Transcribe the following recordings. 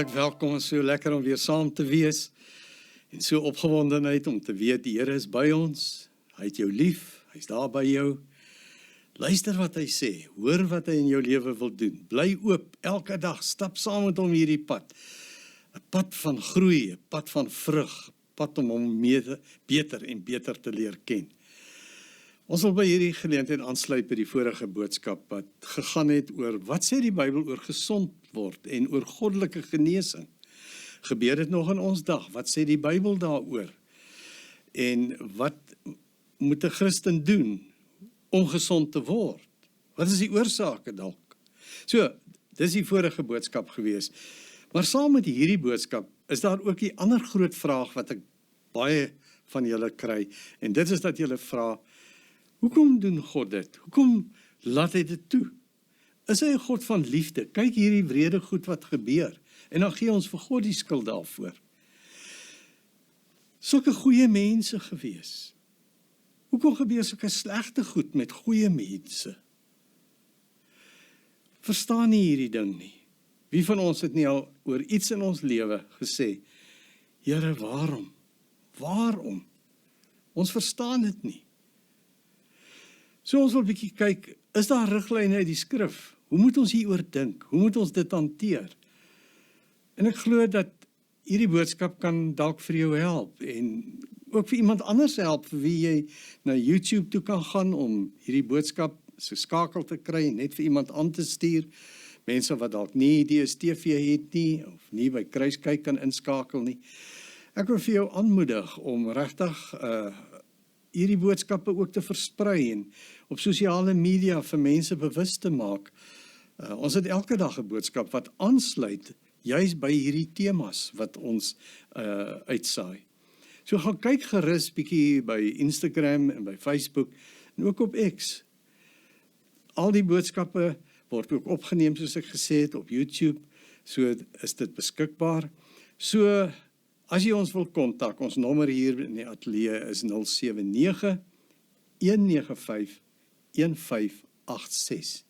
Hartlik welkom, en so lekker om weer saam te wees en so opgewondenheid om te weet die Here is by ons. Hy het jou lief, hy's daar by jou. Luister wat hy sê, hoor wat hy in jou lewe wil doen. Bly oop elke dag, stap saam met hom hierdie pad. 'n Pad van groei, 'n pad van vrug, 'n pad om hom beter en beter te leer ken. Ons wil by hierdie geleentheid aansluit by die vorige boodskap wat gegaan het oor wat sê die Bybel oor gesond word en oor goddelike genesing. Gebeur dit nog in ons dag? Wat sê die Bybel daaroor? En wat moet 'n Christen doen om gesond te word? Wat is die oorsake dalk? So, dis die vorige boodskap gewees. Maar saam met hierdie boodskap is daar ook die ander groot vraag wat ek baie van julle kry. En dit is dat julle vra, hoekom doen God dit? Hoekom laat hy dit toe? Is hy 'n God van liefde? Kyk hierdie wrede goed wat gebeur. En dan gee ons vir God die skuld daarvoor. Sulke goeie mense gewees. Hoekom gebeur sulke slegte goed met goeie mense? Verstaan nie hierdie ding nie. Wie van ons het nie al oor iets in ons lewe gesê, Here, waarom? Waarom? Ons verstaan dit nie. So ons wil 'n bietjie kyk, is daar riglyne uit die skrif? Hoe moet ons hieroor dink? Hoe moet ons dit hanteer? En ek glo dat hierdie boodskap kan dalk vir jou help en ook vir iemand anders help vir wie jy na YouTube toe kan gaan om hierdie boodskap so skakel te kry, net vir iemand aan te stuur. Mense wat dalk nie DStv het nie of nie by Kruiskyk kan inskakel nie. Ek wil vir jou aanmoedig om regtig hierdie boodskappe ook te versprei en op sosiale media vir mense bewus te maak. Ons het elke dag 'n boodskap wat aansluit juist by hierdie temas wat ons uitsaai. So gaan kyk gerus bietjie by Instagram en by Facebook en ook op X. Al die boodskappe word ook opgeneem soos ek gesê het op YouTube, so is dit beskikbaar. So as jy ons wil kontak, ons nommer hier in die ateljee is 079-195-1586.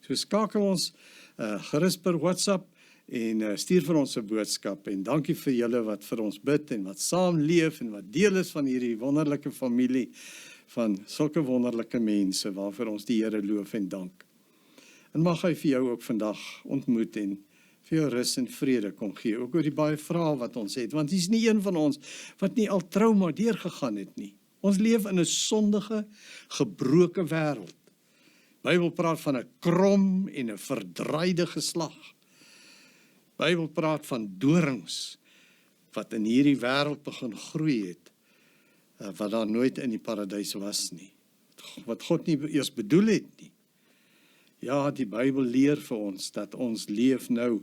So skakel ons gerus per WhatsApp en stuur vir ons 'n boodskap. En dankie vir julle wat vir ons bid en wat saam leef en wat deel is van hierdie wonderlike familie van sulke wonderlike mense waarvoor ons die Here loof en dank. En mag hy vir jou ook vandag ontmoet en vir jou rus en vrede kom gee, ook oor die baie vrae wat ons het, want dis nie een van ons wat nie al trauma deurgegaan het nie. Ons leef in 'n sondige, gebroke wêreld. Bybel praat van 'n krom en 'n verdraaide geslag. Bybel praat van dorings wat in hierdie wêreld begin groei het, wat daar nooit in die paradys was nie. Wat God nie eers bedoel het nie. Ja, die Bybel leer vir ons dat ons leef nou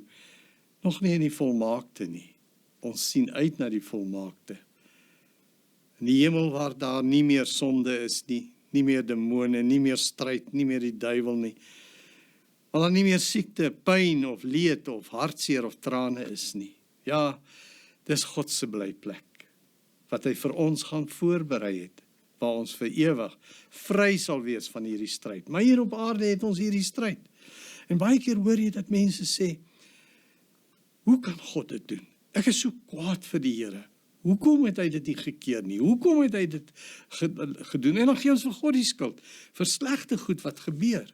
nog nie in die volmaakte nie. Ons sien uit na die volmaakte. In die hemel waar daar nie meer sonde is nie, nie meer demone, nie meer stryd, nie meer die duiwel nie. Waar daar nie meer siekte, pyn of leed of hartseer of trane is nie. Ja, dis God se blyplek wat hy vir ons gaan voorberei het, waar ons vir ewig vry sal wees van hierdie stryd. Maar hier op aarde het ons hierdie stryd. En baie keer hoor jy dat mense sê, hoe kan God dit doen? Ek is so kwaad vir die Here. Hoekom het hy dit nie gekeer nie? Hoekom het hy dit gedoen? En dan gee ons vir God die skuld, vir slegte goed wat gebeur.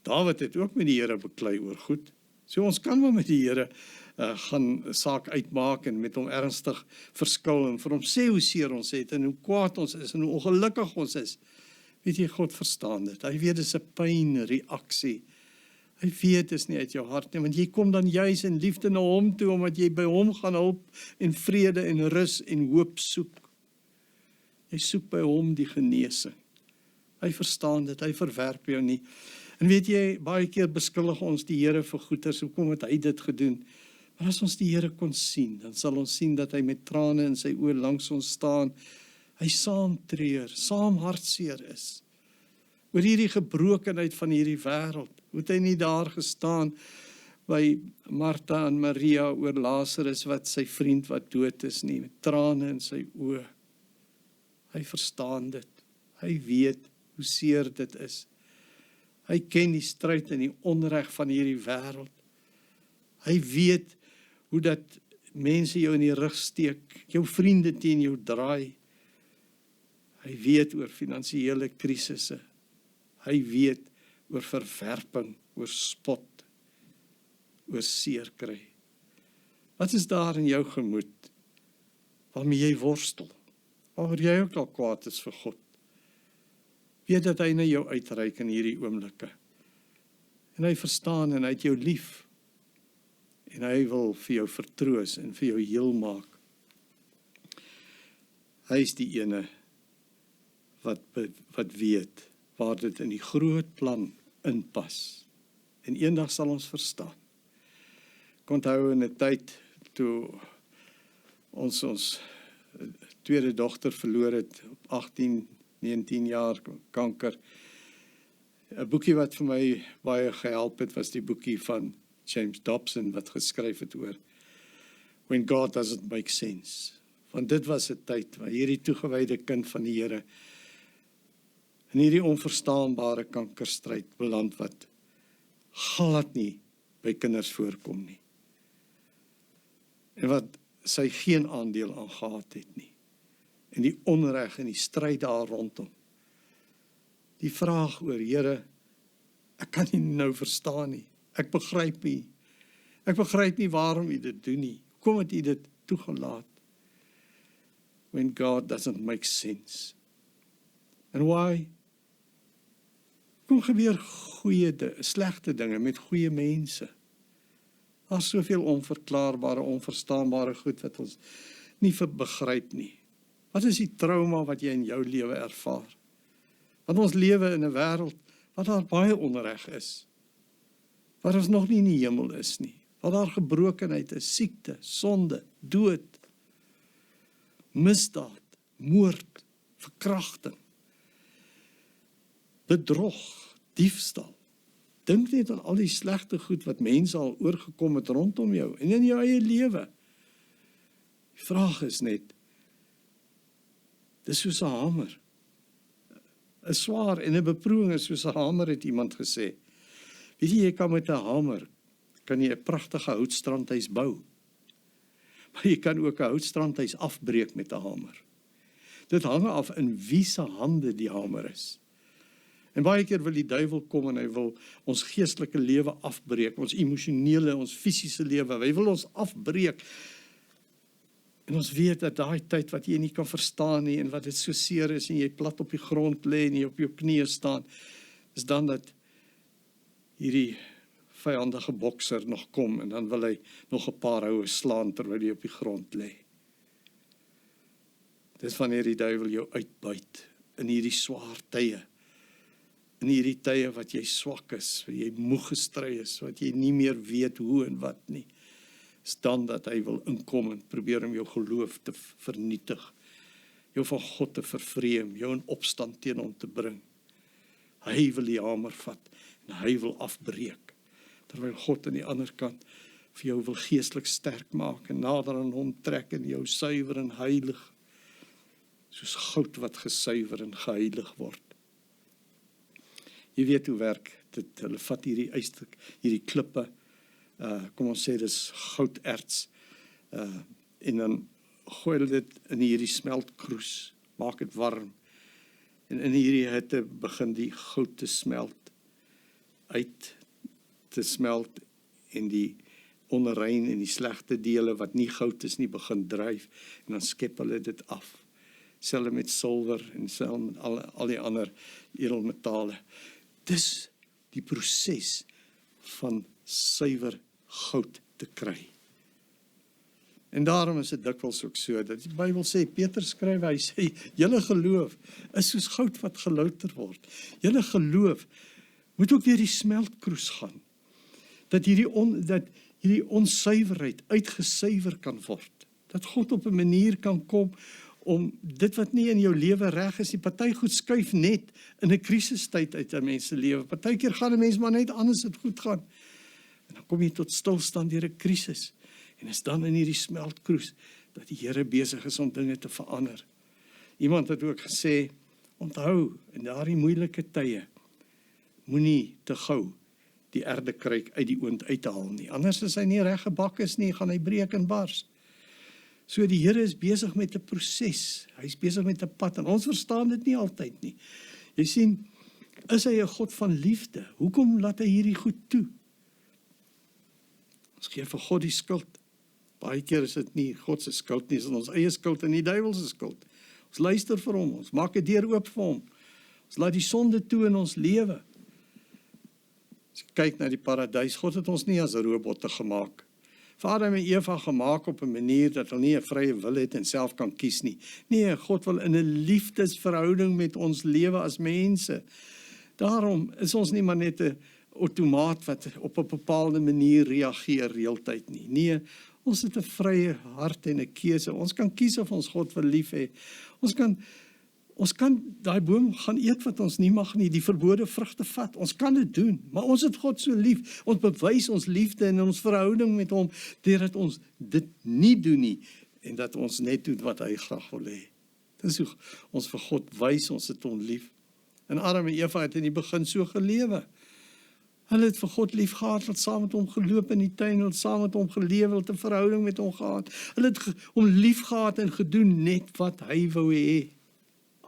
Dawid het ook met die Here beklei oor goed. So ons kan wel met die Here gaan saak uitmaak en met hom ernstig verskil en vir hom sê hoe seer ons het en hoe kwaad ons is en hoe ongelukkig ons is. Weet jy, God verstaan dit. Hy weet dit is 'n pynreaksie. Hy weet dit is nie uit jou hart nie, want jy kom dan juis in liefde na hom toe, omdat jy by hom gaan hulp en vrede en rus en hoop soek. Jy soek by hom die genesing. Hy verstaan dit, hy verwerp jou nie. En weet jy, baie keer beskuldig ons die Here vir goeters, hoekom het hy dit gedoen? Maar as ons die Here kon sien, dan sal ons sien dat hy met trane in sy oë langs ons staan, hy saam treur, saam hartseer is. Oor hierdie gebrokenheid van hierdie wêreld, hoe het hy nie daar gestaan by Martha en Maria oor Lazarus wat sy vriend wat dood is nie, met trane in sy oë. Hy verstaan dit, hy weet hoe seer dit is. Hy ken die stryd en die onreg van hierdie wêreld. Hy weet hoe dat mense jou in die rug steek, jou vriende teen jou draai. Hy weet oor finansiële krisisse. Hy weet oor verwerping, oor spot, oor seer kry. Wat is daar in jou gemoed, waarmee jy worstel, waaroor jy ook al kwaad is vir God? Weet dat hy na jou uitreik in hierdie oomblikke. En hy verstaan en hy het jou lief. En hy wil vir jou vertroos en vir jou heel maak. Hy is die ene wat weet waar dit in die groot plan inpas. En eendag sal ons verstaan. Ek onthou in 'n tyd toe ons tweede dogter verloor het op 18, 19 jaar kanker. 'n Boekie wat vir my baie gehelp het, was die boekie van James Dobson wat geskryf het oor When God Doesn't Make Sense. Want dit was 'n tyd waar hierdie toegewyde kind van die Here in hierdie onverstaanbare kankerstryd beland wat glad nie by kinders voorkom nie. En wat sy geen aandeel aan gehad het nie. En die onreg en die stryd daar rondom. Die vraag oor, Here, ek kan nie nou verstaan nie. Ek begryp nie. Ek begryp nie waarom U dit doen nie. Hoekom het U dit toegelaat? When God doesn't make sense. And why? Kom gebeur slegte dinge met goeie mense. Daar is soveel onverklaarbare, onverstaanbare goed wat ons nie begryp nie. Wat is die trauma wat jy in jou lewe ervaar? Want ons lewe in 'n wêreld waar daar baie onreg is. Waar ons nog nie in die hemel is nie. Waar daar gebrokenheid is, siekte, sonde, dood, misdaad, moord, verkrachting, bedrog, diefstal. Dink net aan al die slegte goed wat mense al oorgekom het rondom jou en in jou eie lewe. Die vraag is net, dis soos 'n hamer. 'n Swaar en 'n beproewing is soos 'n hamer, het iemand gesê. Weet jy kan met 'n hamer, kan jy 'n pragtige houtstrandhuis bou. Maar jy kan ook 'n houtstrandhuis afbreek met 'n hamer. Dit hang af in wie se hande die hamer is. En baie keer wil die duiwel kom en hy wil ons geestelike lewe afbreek, ons emosionele, ons fisiese lewe, hy wil ons afbreek. En ons weet dat daai tyd wat jy nie kan verstaan nie en wat dit so seer is en jy plat op die grond lê en jy op jou knieë staan, is dan dat hierdie vyandige bokser nog kom en dan wil hy nog 'n paar houe slaan terwyl jy op die grond lê. Dis wanneer die duiwel jou uitbuit in hierdie swaar tye. In hierdie tye wat jy swak is, wat jy moeg gestry is, wat jy nie meer weet hoe en wat nie, is dan dat hy wil inkom en probeer om jou geloof te vernietig, jou van God te vervreem, jou in opstand teen hom te bring. Hy wil die hamer vat en hy wil afbreek, terwyl God aan die ander kant vir jou wil geestelik sterk maak en nader aan hom trek en jou suiwer en heilig, soos goud wat gesuiwer en geheilig word. Jy weet hoe werk dit, hulle vat hierdie klippe, kom ons sê dis gouderts, en dan gooi hulle dit in hierdie smeltkroes, maak dit warm, en in hierdie hitte begin die goud te smelt, uit te smelt, en die onrein en die slegte dele wat nie goud is nie begin dryf, en dan skep hulle dit af, selfs met silwer en selfs met al die ander edelmetale. Dis die proses van suiwer goud te kry. En daarom is dit dikwels ook so, dat die Bybel sê, Peter skryf, hy sê, julle geloof is soos goud wat gelouter word. Julle geloof moet ook deur die smeltkroes gaan, dat hierdie onsuiverheid uitgesuiwer kan word, dat God op 'n manier kan kom, om dit wat nie in jou lewe reg is, die party goed skuif net in 'n krisistyd uit 'n mens se lewe. Partykeer gaan 'n mens maar net anders dit goed gaan. En dan kom jy tot stilstand deur 'n krisis. En is dan in hierdie smeltkroes dat die Here besig is om dinge te verander. Iemand het ook gesê, onthou, in daardie moeilike tye, moenie te gou die erdekruik uit die oond uit te haal nie. Anders as hy nie reg gebak is nie, gaan hy breek en bars. So die Here is besig met 'n proses. Hy is besig met 'n pad en ons verstaan dit nie altyd nie. Jy sien, is hy 'n God van liefde? Hoekom laat hy hierdie goed toe? Ons gee vir God die skuld. Baie keer is dit nie God se skuld nie, dis ons eie skuld en die duiwel se skuld. Ons luister vir hom, ons maak 'n deur oop vir hom. Ons laat die sonde toe in ons lewe. As jy kyk na die paradys, God het ons nie as robotte gemaak. Adam en Eva gemaak op 'n manier dat hulle nie 'n vrye wil het en self kan kies nie. Nee, God wil in 'n liefdesverhouding met ons lewe as mense. Daarom is ons nie maar net 'n outomaat wat op 'n bepaalde manier reageer heeltyd nie. Nee, ons het 'n vrye hart en 'n keuse. Ons kan kies of ons God wil lief hê. Ons kan daai boom gaan eet wat ons nie mag nie, die verbode vrugte vat. Ons kan dit doen, maar ons het God so lief. Ons bewys ons liefde en ons verhouding met hom deurdat ons dit nie doen nie en dat ons net doen wat hy graag wil hê. Dis hoe ons vir God wys ons het hom lief. En Adam en Eva het in die begin so gelewe. Hulle het vir God lief gehad, hulle het saam met hom geloop in die tuin, hulle het saam met hom gelewe, hulle het 'n verhouding met hom gehad. Hulle het hom lief gehad en gedoen net wat hy wou hê.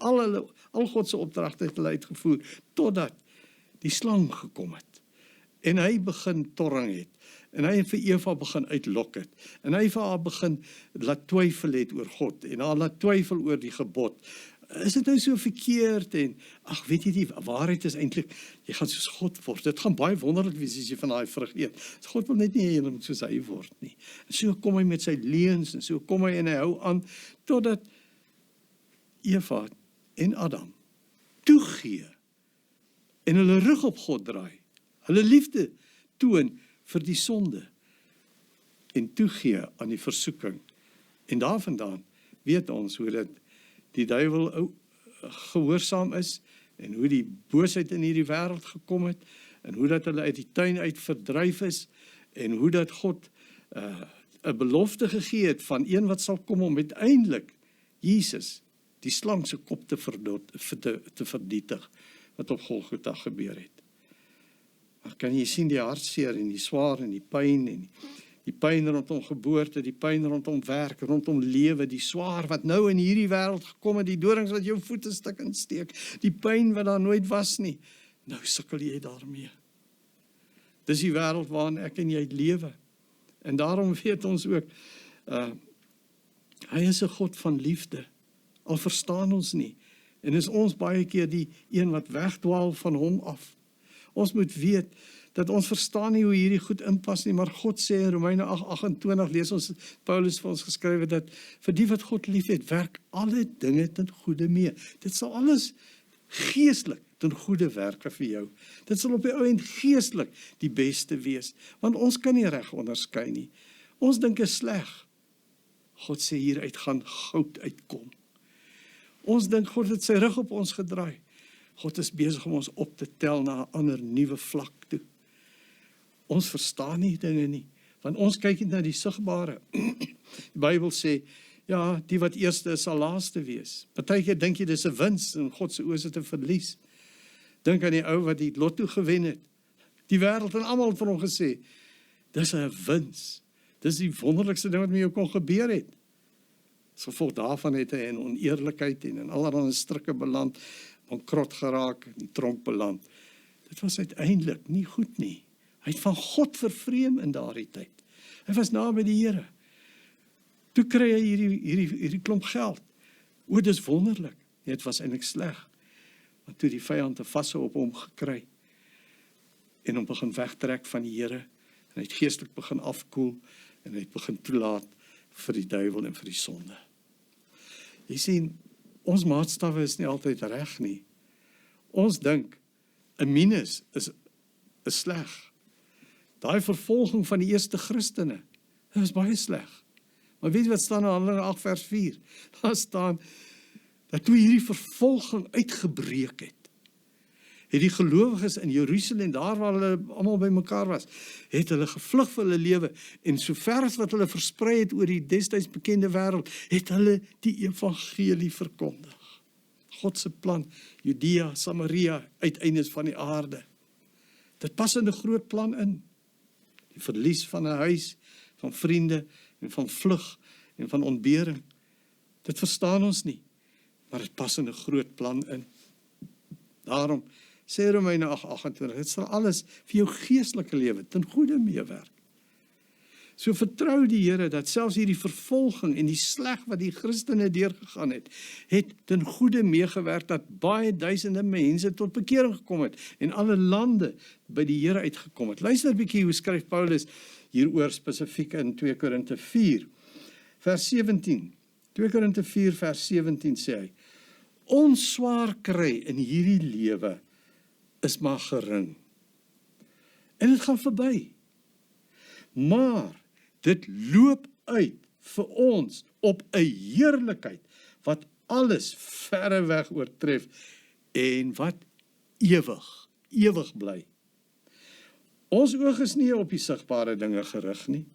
Al God se opdragte het hulle uitgevoer, totdat die slang gekom het. En hy begin torring het. En hy vir Eva begin uitlok het. En hy vir haar begin laat twyfel het oor God. En haar laat twyfel oor die gebod. Is dit nou so verkeerd? En ag, weet jy die waarheid is eintlik, jy gaan soos God word. Dit gaan baie wonderlik wees as jy van daai vrug eet. God wil net nie hê jy moet soos hy word nie. En so kom hy met sy leuns en so kom hy en hy hou aan totdat Eva en Adam toegee en hulle rug op God draai, hulle liefde toon vir die sonde en toegee aan die versoeking. En daarvandaan weet ons hoe dit die duiwel gehoorsaam is en hoe die boosheid in hierdie wêreld gekom het en hoe dat hulle uit die tuin uit verdryf is en hoe dat God 'n belofte gegee het van een wat sal kom om uiteindelik Jesus die slang se kop te vernietig wat op Golgotha gebeur het. Maar kan jy sien die hartseer en die swaar en die pyn rondom geboorte, die pyn rondom werk, rondom lewe, die swaar wat nou in hierdie wêreld gekom het, die dorings wat jou voete stik en steek, die pyn wat daar nooit was nie. Nou sukkel jy daarmee. Dis die wêreld waarin ek en jy lewe. En daarom weet ons ook, hy is 'n God van liefde. Al verstaan ons nie. En is ons baie keer die een wat wegdwaal van hom af. Ons moet weet dat ons verstaan nie hoe hierdie goed inpas nie, maar God sê in Romeine 8:28 lees ons Paulus vir ons geskrywe dat vir die wat God liefhet, werk alle dinge ten goeie mee. Dit sal alles geestelik ten goeie werke vir jou. Dit sal op die ou end geestelik die beste wees, want ons kan nie reg onderskei nie. Ons dink is sleg. God sê hieruit gaan goud uitkom. Ons dink God het sy rug op ons gedraai. God is besig om ons op te tel na 'n ander nuwe vlak toe. Ons verstaan nie dinge nie, want ons kyk net na die sigbare. Die Bybel sê, ja, die wat eerste is sal laaste wees. Partykeer dink jy dis 'n wins en God se oë is dit 'n verlies. Dink aan die ou wat die lotto gewen het. Die wêreld en almal het vir hom gesê, dis 'n wins. Dis die wonderlikste ding wat met jou kon gebeur het. As gevolg daarvan het hy in oneerlikheid en in allerlei strikke beland, bankrot geraak, in die tronk beland. Dit was uiteindelik nie goed nie. Hy het van God vervreem in daardie tyd. Hy was naby die Here. Toe kry hy hierdie klomp geld. O, dis wonderlik. Nee, dit was eintlik sleg. Want toe die vyand 'n vashou op hom gekry en hom begin wegtrek van die Here en hy het geestelik begin afkoel en hy het begin toelaat vir die duiwel en vir die sonde. Jy sien, ons maatstawwe is nie altyd reg nie. Ons dink 'n minus is sleg. Daai vervolging van die eerste Christene, dit was baie sleg. Maar weet jy wat staan in Handelinge 8 vers 4? Daar staan dat toe hierdie vervolging uitgebreek het die gelowiges in Jerusalem, daar waar hulle almal bymekaar was, het hulle gevlug vir hulle lewe en sover as wat hulle versprei het oor die destyds bekende wêreld, het hulle die evangelie verkondig. God se plan, Judea, Samaria, uiteindes van die aarde. Dit pas in 'n groot plan in. Die verlies van 'n huis, van vriende en van vlug en van ontbering. Dit verstaan ons nie, maar dit pas in 'n groot plan in. Daarom sê Romeine 8:28, dit sal alles vir jou geestelike lewe ten goeie meewerk. So vertrou die Here dat selfs hierdie vervolging en die sleg wat die Christene deurgegaan het ten goeie meegewerk dat baie duisende mense tot bekering gekom het en alle lande by die Here uitgekom het. Luister 'n bietjie hoe skryf Paulus hieroor spesifiek in 2 Korinte 4 vers 17. 2 Korinte 4 vers 17 sê hy: ons swaar kry in hierdie lewe is maar gering. En dit gaan verby. Maar dit loop uit vir ons op 'n heerlikheid wat alles verreweg oortref en wat ewig bly. Ons oog is nie op die sigbare dinge gerig nie,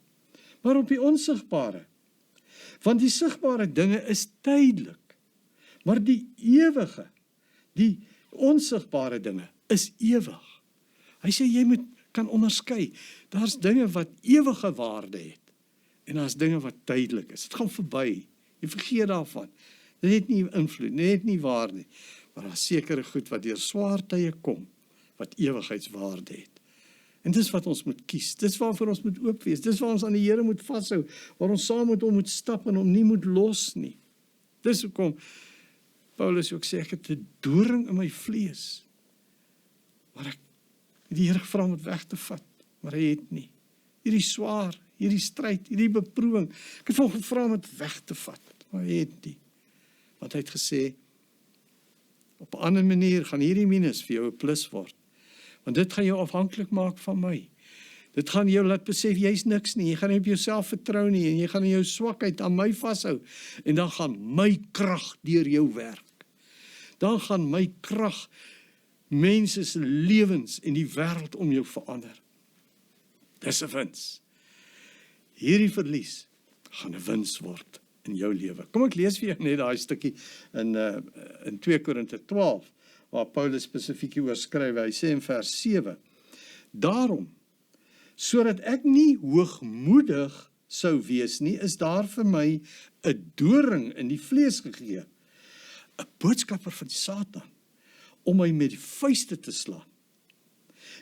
maar op die onsigbare. Want die sigbare dinge is tydelik, maar die ewige, die onsigbare dinge is ewig. Hy sê jy kan onderskei. Daar's dinge wat ewige waarde het en daar's dinge wat tydelik is. Dit gaan verby. Jy vergeet daarvan. Dit het nie invloed, dit het nie waarde nie. Maar daar's sekere goed wat deur swaar tye kom wat ewigheidswaarde het. En dis wat ons moet kies. Dis waarvoor ons moet oop wees. Dis waar ons aan die Here moet vashou, waar ons saam met hom moet stap en hom nie moet los nie. Dis hoekom Paulus ook sê ek het 'n doring in my vlees. Maar ek die Here gevra om dit weg te vat, maar hy het nie. Hierdie swaar, hierdie stryd, hierdie beproewing, ek het hom gevra om dit weg te vat, maar hy het nie. Want hy het gesê, op 'n ander manier gaan hierdie minus vir jou 'n plus word. Want dit gaan jou afhanklik maak van my. Dit gaan jou laat besef, jy's niks nie, jy gaan nie op jouself vertrou nie, en jy gaan in jou swakheid aan my vashou, en dan gaan my krag deur jou werk. Dan gaan my krag mense se lewens en die wêreld om jou verander. Dis 'n wins. Hierdie verlies gaan 'n wins word in jou lewe. Kom ek lees vir jou net daai stukkie in 2 Korinte 12, waar Paulus spesifiek oor skryf. Hy sê in vers 7, daarom, sodat ek nie hoogmoedig sou wees nie, is daar vir my 'n doring in die vlees gegee, 'n boodskapper van die Satan, om my met die vuiste te slaan.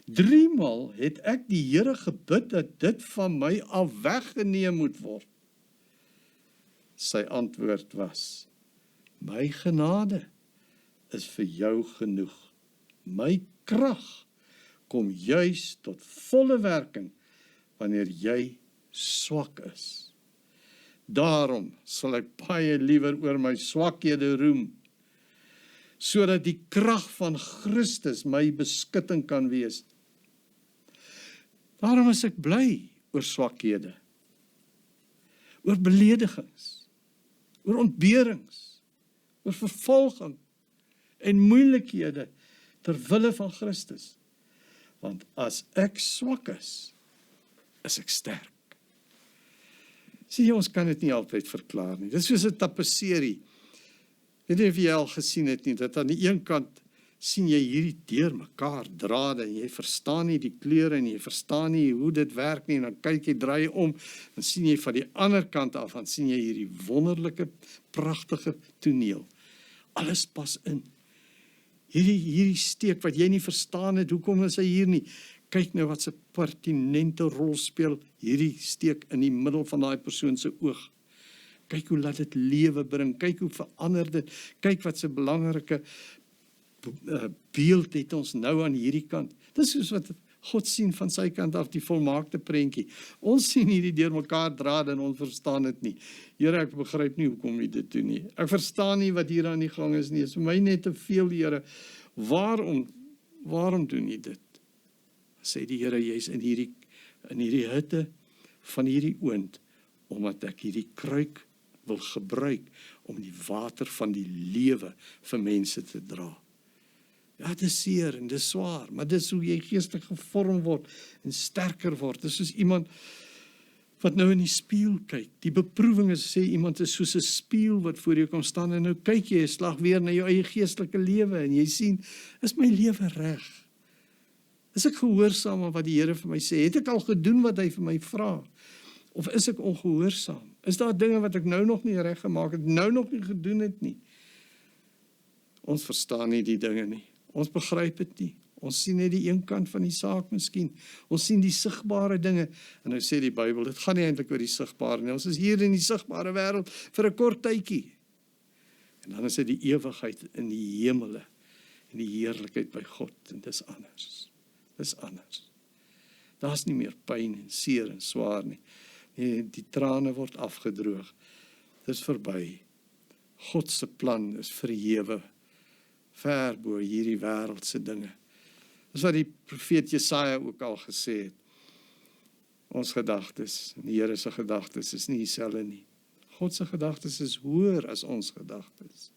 3 maal het ek die Here gebid dat dit van my af weggeneem moet word. Sy antwoord was, my genade is vir jou genoeg. My krag kom juis tot volle werking wanneer jy swak is. Daarom sal ek baie liewer oor my swakhede roem, sodat die krag van Christus my beskutting kan wees. Daarom is ek bly oor swakhede, oor beledigings, oor ontberings, oor vervolging en moeilikhede ter wille van Christus. Want as ek swak is ek sterk. Sien jy, ons kan dit nie altyd verklaar nie. Dit is soos 'n tapisserie. Weet jy of jy al gesien het nie, dat aan die een kant sien jy hierdie deurmekaar drade en jy verstaan nie die kleure en jy verstaan nie hoe dit werk nie, en dan kyk jy, draai om, dan sien jy van die ander kant af, dan sien jy hierdie wonderlike, pragtige toneel. Alles pas in. Hierdie steek wat jy nie verstaan het, hoekom is hy hier nie? Kyk nou wat se pertinente rol speel hierdie steek in die middel van daai persoon se oog. Kyk hoe laat dit lewe bring, kyk hoe verander dit, kyk wat se belangrike beeld het ons nou aan hierdie kant. Dis soos wat God sien van sy kant af, die volmaakte prentjie. Ons sien hierdie deur mekaar drade en ons verstaan dit nie. Here, ek begryp nie hoekom jy dit doen nie. Ek verstaan nie wat hier aan die gang is nie. Dit is vir my net te veel, Here. Waarom doen jy dit? Sê die Here, jy's in hierdie hitte van hierdie oond, omdat ek hierdie kruik wil gebruik om die water van die lewe vir mense te dra. Ja, dit is seer en dit is swaar, maar dit is hoe jy geestelik gevorm word en sterker word. Dit is soos iemand wat nou in die spieël kyk. Die beproewing is, sê iemand is soos 'n spieël wat voor jou kom staan en nou kyk jy 'n slag weer na jou eie geestelike lewe en jy sien, is my lewe reg? Is ek gehoorsaam aan wat die Here vir my sê? Het ek al gedoen wat hy vir my vra? Of is ek ongehoorsaam? Is daar dinge wat ek nou nog nie reg gemaak het, nou nog nie gedoen het nie? Ons verstaan nie die dinge nie. Ons begryp dit nie. Ons sien net die een kant van die saak miskien. Ons sien die sigbare dinge. En nou sê die Bybel, dit gaan nie eintlik oor die sigbare nie. Ons is hier in die sigbare wêreld vir 'n kort tydjie. En dan is dit die ewigheid in die hemele en die heerlikheid by God. En dis anders. Dis anders. Daar's nie meer pyn en seer en swaar nie. Nee, die trane word afgedroog. Dis verby. God se plan is verhewe, ver bo hierdie wêreldse dinge. Dis wat die profeet Jesaja ook al gesê het. Ons gedagtes, en die Here se gedagtes is nie dieselfde nie. God se gedagtes is hoër as ons gedagtes.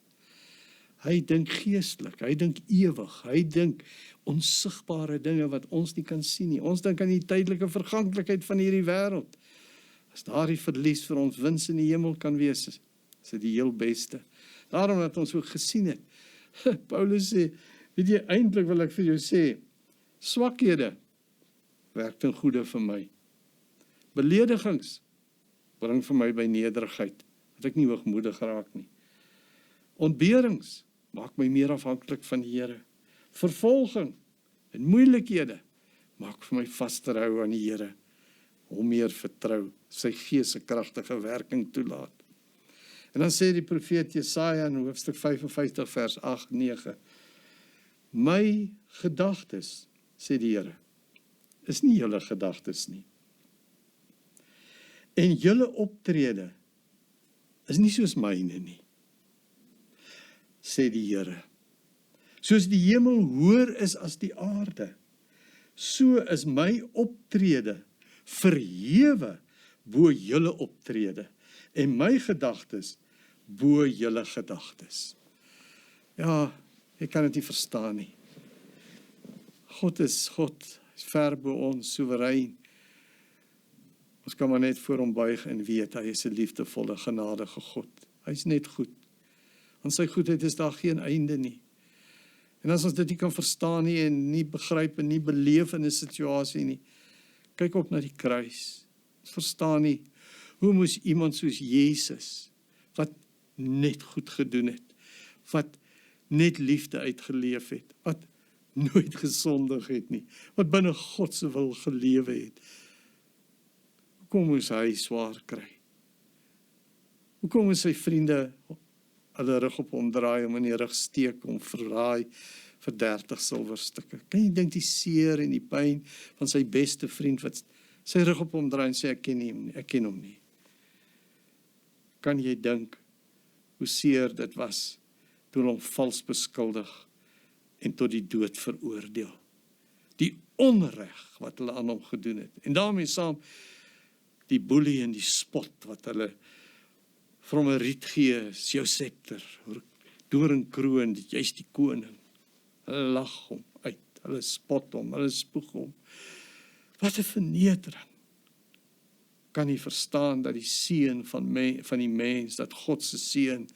Hy dink geestelik, hy dink ewig, hy dink onsigbare dinge wat ons nie kan sien nie. Ons dink aan die tydelike verganklikheid van hierdie wêreld. As daardie verlies vir ons wins in die hemel kan wees, is dit die heel beste. Daarom dat ons ook gesien het. Paulus sê, weet jy, eintlik wil ek vir jou sê, swakhede werk ten goeie vir my. Beledigings bring vir my by nederigheid, dat ek nie hoogmoedig raak nie. Ontberings maak my meer afhanklik van die Here. Vervolging en moeilikhede maak vir my vaster hou aan die Here. Hom meer vertrou, sy Gees se kragtige werking toelaat. En dan sê die profeet Jesaja in hoofstuk 55 vers 8-9, my gedagtes, sê die Here, is nie julle gedagtes nie. En julle optrede is nie soos myne nie, sê die Here. Soos die hemel hoër is as die aarde, so is my optrede verhewe bo julle optrede, en my gedagtes bo julle gedagtes. Ja, ek kan dit nie verstaan nie. God is ver bo ons, soewerein. Ons kan maar net voor hom buig en weet, hy is 'n liefdevolle, genadige God. Hy is net goed. Aan sy goedheid is daar geen einde nie. En as ons dit nie kan verstaan nie, en nie begryp en nie beleef in 'n situasie nie, kyk op na die kruis. Ons verstaan nie, hoe moes iemand soos Jesus, wat net goed gedoen het, wat net liefde uitgeleef het, wat nooit gesondig het nie, wat binne God se wil gelewe het, hoekom moes hy swaar kry? Hoekom moes sy vriende hulle rug op hom draai, om in die rug steek, om verraai vir 30 silwerstukke? Kan jy dink die seer en die pyn van sy beste vriend, wat sy rug op hom draai en sê, ek ken hom nie. Kan jy dink hoe seer dit was, toe hom vals beskuldig, en tot die dood veroordeel. Die onreg wat hulle aan hom gedoen het. En daarmee saam, die boelie en die spot, wat hulle vir hom 'n riet gee, is jou scepter, doringkroon, jy's die koning. Hulle lag hom uit, hulle spot hom, hulle spoeg hom. Wat 'n vernedering. Kan nie verstaan dat die seun van die mens, dat God se seun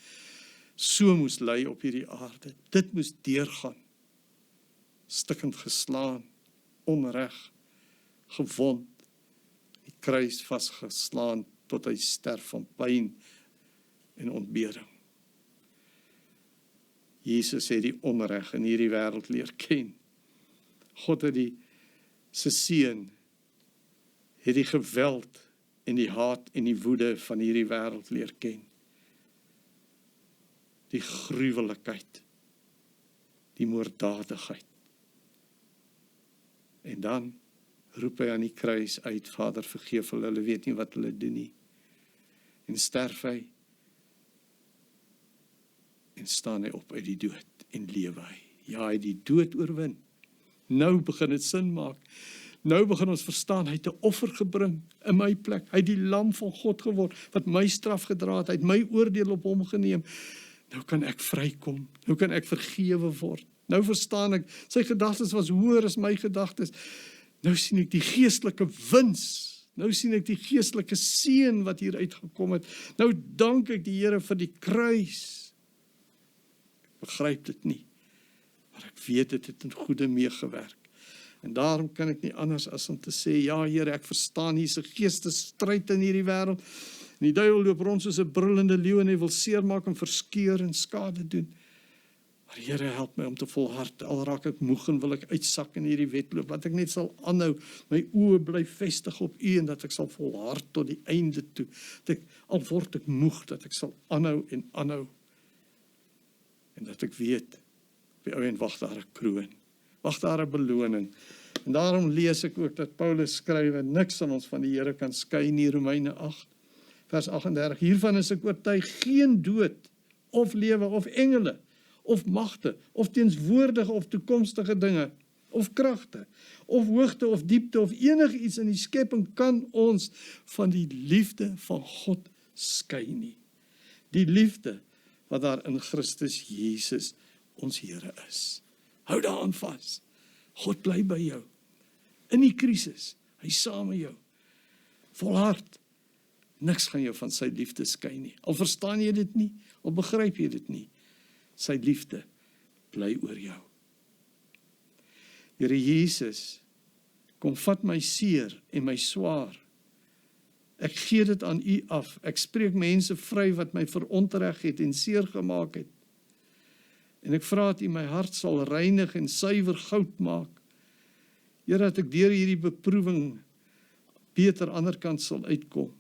so moes ly op hierdie aarde. Dit moes deurgaan. Stikkend geslaan, onreg, gewond, die kruis vasgeslaan tot hy sterf van pyn en ontbering. Jesus het die onreg in hierdie wêreld leer ken. God het sy seun, het die geweld en die haat en die woede van hierdie wêreld leer ken. Die gruwelikheid, die moorddadigheid. En dan roep hy aan die kruis uit, Vader, vergeef hulle weet nie wat hulle doen nie. En sterf hy, en staan hy op uit die dood, en lewe hy. Ja, hy het die dood oorwin. Nou begin dit sin maak. Nou begin ons verstaan, hy het 'n offer gebring in my plek. Hy het die lam van God geword, wat my straf gedra het. Hy het my oordeel op hom geneem. Nou kan ek vrykom. Nou kan ek vergewe word. Nou verstaan ek, sy gedagtes was hoër as my gedagtes. Nou sien ek die geestelike wins. Nou sien ek die geestelike seën wat hier uitgekom het. Nou dank ek die Here vir die kruis. Ek begryp dit nie, maar ek weet dit het in goeie meegewerk. En daarom kan ek nie anders as om te sê, ja Here, ek verstaan hier's 'n geestesstryd in hierdie wêreld. En die duiwel loop rond soos 'n brullende leeu en hy wil seermaak en verskeur en skade doen. Maar Here, help my om te volhard, al raak ek moeg en wil ek uitsak in hierdie wedloop, dat ek net sal aanhou, my oë bly vestig op U en dat ek sal volhard tot die einde toe. Dat ek, al word ek moeg, dat ek sal aanhou en aanhou. En dat ek weet, op die ou end wag daar 'n kroon, wag daar 'n beloning. En daarom lees ek ook dat Paulus skryf, niks aan ons van die Here kan skei nie, Romeine 8, vers 38, hiervan is ek oortuig, geen dood, of lewe, of engele, of magte, of teenswoordige of toekomstige dinge, of kragte, of hoogte, of diepte, of enig iets in die skepping kan ons van die liefde van God skei nie. Die liefde wat daar in Christus Jesus ons Here is. Hou daaraan vas. God bly by jou. In die krisis, hy is saam met jou. Volhard. Niks gaan jou van sy liefde skei nie. Al verstaan jy dit nie, al begryp jy dit nie. Sy liefde bly oor jou. Here Jesus, kom vat my seer en my swaar. Ek gee dit aan U af. Ek spreek mense vry wat my verontreg het en seer gemaak het. En ek vra dat U my hart sal reinig en suiwer goud maak. Here, dat ek deur hierdie beproewing beter ander kant sal uitkom.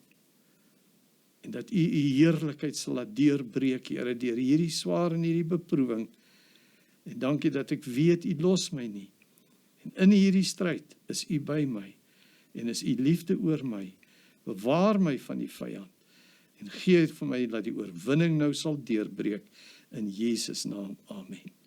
En dat U heerlikheid sal laat deurbreek, Here, deur hierdie swaar en hierdie beproewing. En dankie dat ek weet U los my nie. En in hierdie stryd is U by my. En is U liefde oor my. Bewaar my van die vyand. En gee vir my dat die oorwinning nou sal deurbreek. In Jesus naam, amen.